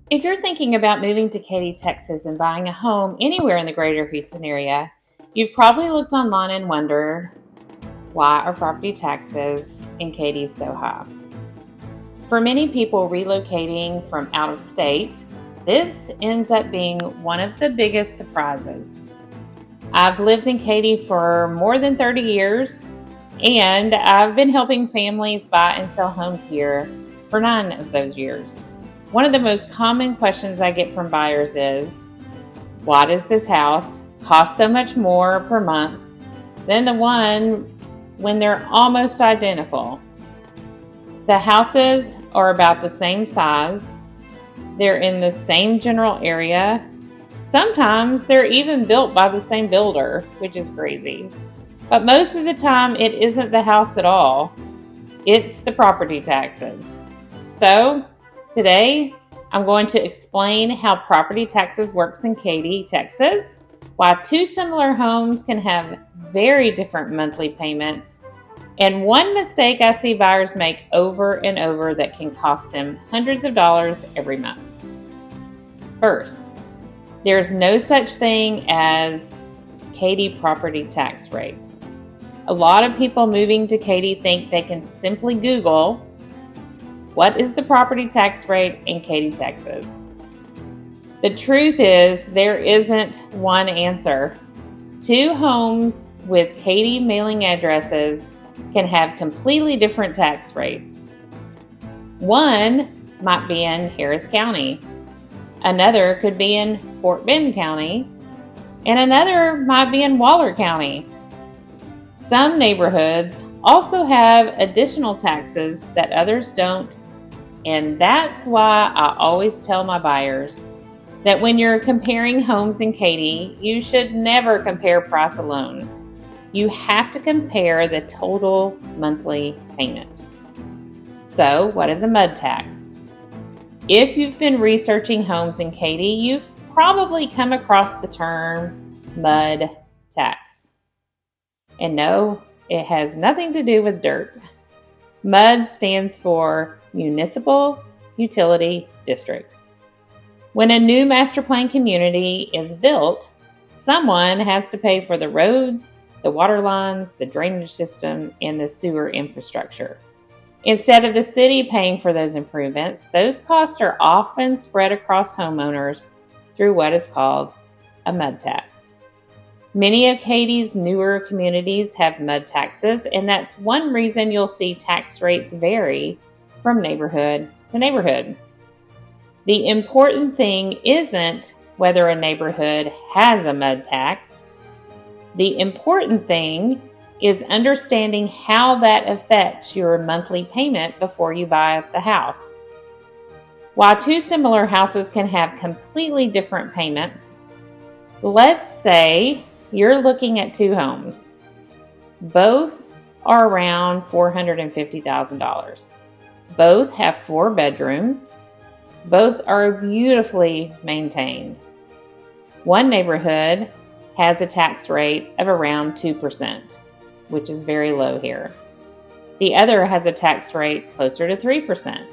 If you're thinking about moving to Katy, Texas and buying a home anywhere in the greater Houston area, you've probably looked online and wondered, why are property taxes in Katy so high? For many people relocating from out of state, this ends up being one of the biggest surprises. I've lived in Katy for more than 30 years, and I've been helping families buy and sell homes here for 9 of those years. One of the most common questions I get from buyers is, why does this house cost so much more per month than the one when they're almost identical? The houses are about the same size, they're in the same general area. Sometimes they're even built by the same builder, which is crazy. But most of the time, it isn't the house at all. It's the property taxes. So, today, I'm going to explain how property taxes works in Katy, Texas, why two similar homes can have very different monthly payments, and one mistake I see buyers make over and over that can cost them hundreds of dollars every month. First, there's no such thing as Katy property tax rate. A lot of people moving to Katy think they can simply Google, what is the property tax rate in Katy, Texas? The truth is, there isn't one answer. Two homes with Katy mailing addresses can have completely different tax rates. One might be in Harris County. Another could be in Fort Bend County, and another might be in Waller County. Some neighborhoods also have additional taxes that others don't, and that's why I always tell my buyers that when you're comparing homes in Katy, you should never compare price alone. You have to compare the total monthly payment. So, what is a MUD tax? If you've been researching homes in Katy, you've probably come across the term MUD tax. And no, it has nothing to do with dirt. MUD stands for Municipal Utility District. When a new master plan community is built, someone has to pay for the roads, the water lines, the drainage system, and the sewer infrastructure. Instead of the city paying for those improvements, those costs are often spread across homeowners through what is called a MUD tax. Many of Katy's newer communities have MUD taxes, and that's one reason you'll see tax rates vary from neighborhood to neighborhood. The important thing isn't whether a neighborhood has a MUD tax. The important thing is understanding how that affects your monthly payment before you buy the house. While two similar houses can have completely different payments, let's say you're looking at two homes. Both are around $450,000. Both have 4 bedrooms. Both are beautifully maintained. One neighborhood has a tax rate of around 2%, which is very low here. The other has a tax rate closer to 3%.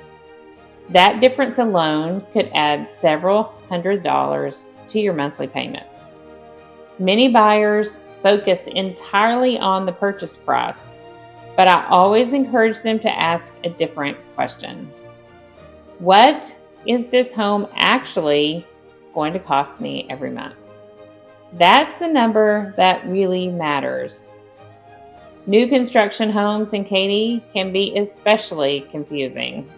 That difference alone could add several $100s to your monthly payment. Many buyers focus entirely on the purchase price, but I always encourage them to ask a different question. What is this home actually going to cost me every month? That's the number that really matters. New construction homes in Katy can be especially confusing.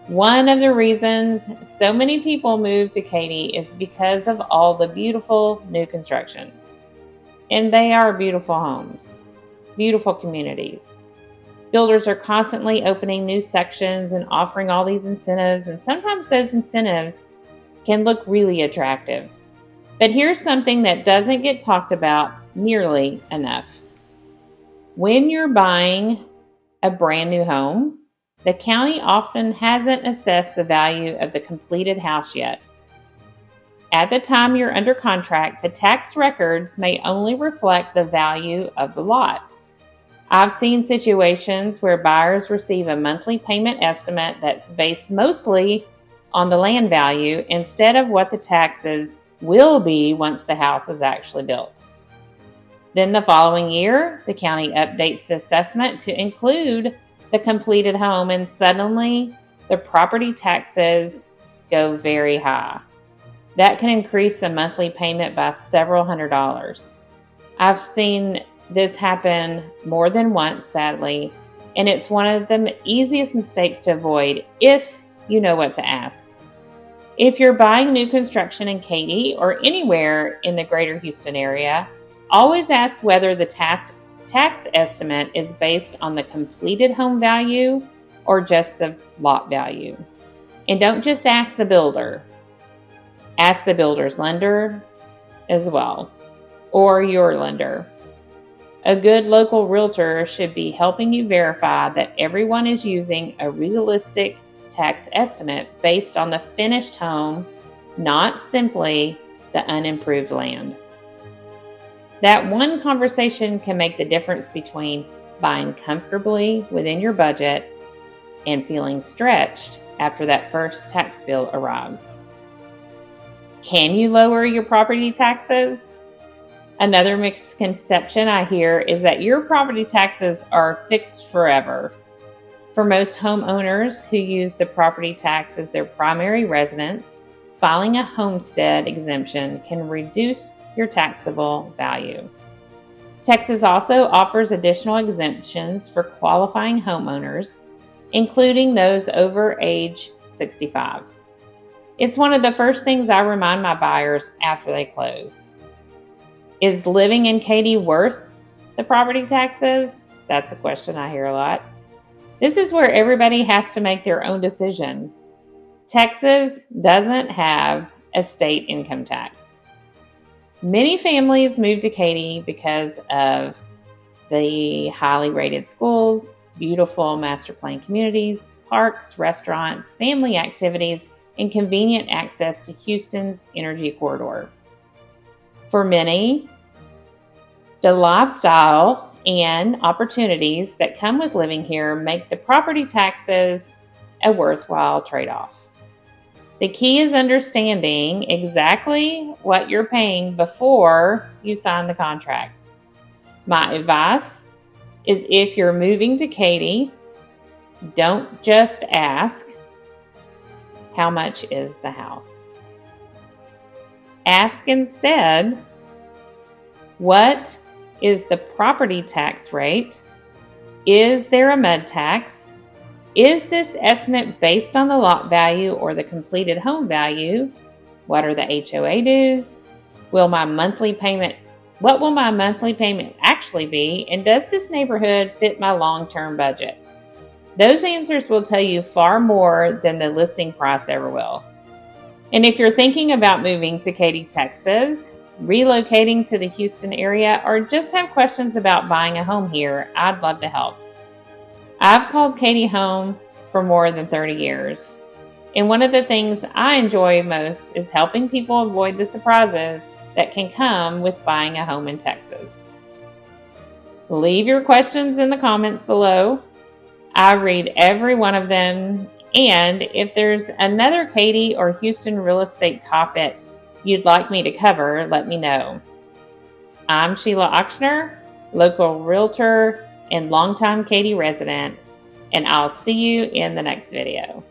One of the reasons so many people move to Katy is because of all the beautiful new construction. And they are beautiful homes, beautiful communities. Builders are constantly opening new sections and offering all these incentives, and sometimes those incentives can look really attractive. But here's something that doesn't get talked about nearly enough. When you're buying a brand new home, the county often hasn't assessed the value of the completed house yet. At the time you're under contract, the tax records may only reflect the value of the lot. I've seen situations where buyers receive a monthly payment estimate that's based mostly on the land value instead of what the taxes will be once the house is actually built. Then the following year, the county updates the assessment to include the completed home, and suddenly the property taxes go very high. That can increase the monthly payment by several $100s. I've seen this happen more than once, sadly, and it's one of the easiest mistakes to avoid if you know what to ask. If you're buying new construction in Katy or anywhere in the Greater Houston area, always ask whether the tax estimate is based on the completed home value or just the lot value. And don't just ask the builder. Ask the builder's lender as well, or your lender. A good local realtor should be helping you verify that everyone is using a realistic tax estimate based on the finished home, not simply the unimproved land. That one conversation can make the difference between buying comfortably within your budget and feeling stretched after that first tax bill arrives. Can you lower your property taxes? Another misconception I hear is that your property taxes are fixed forever. For most homeowners who use the property tax as their primary residence, filing a homestead exemption can reduce your taxable value. Texas also offers additional exemptions for qualifying homeowners, including those over age 65. It's one of the first things I remind my buyers after they close. Is living in Katy worth the property taxes? That's a question I hear a lot. This is where everybody has to make their own decision. Texas doesn't have a state income tax. Many families move to Katy because of the highly rated schools, beautiful master plan communities, parks, restaurants, family activities, and convenient access to Houston's energy corridor. For many, the lifestyle and opportunities that come with living here make the property taxes a worthwhile trade-off. The key is understanding exactly what you're paying before you sign the contract. My advice is if you're moving to Katy, don't just ask, how much is the house? Ask instead, what is the property tax rate? Is there a MUD tax? Is this estimate based on the lot value or the completed home value? What are the HOA dues? What will my monthly payment actually be? And does this neighborhood fit my long-term budget? Those answers will tell you far more than the listing price ever will. And if you're thinking about moving to Katy, Texas, relocating to the Houston area, or just have questions about buying a home here, I'd love to help. I've called Katy home for more than 30 years. And one of the things I enjoy most is helping people avoid the surprises that can come with buying a home in Texas. Leave your questions in the comments below. I read every one of them, and if there's another Katy or Houston real estate topic you'd like me to cover, let me know. I'm Sheila Ochsner, local realtor and longtime Katy resident, and I'll see you in the next video.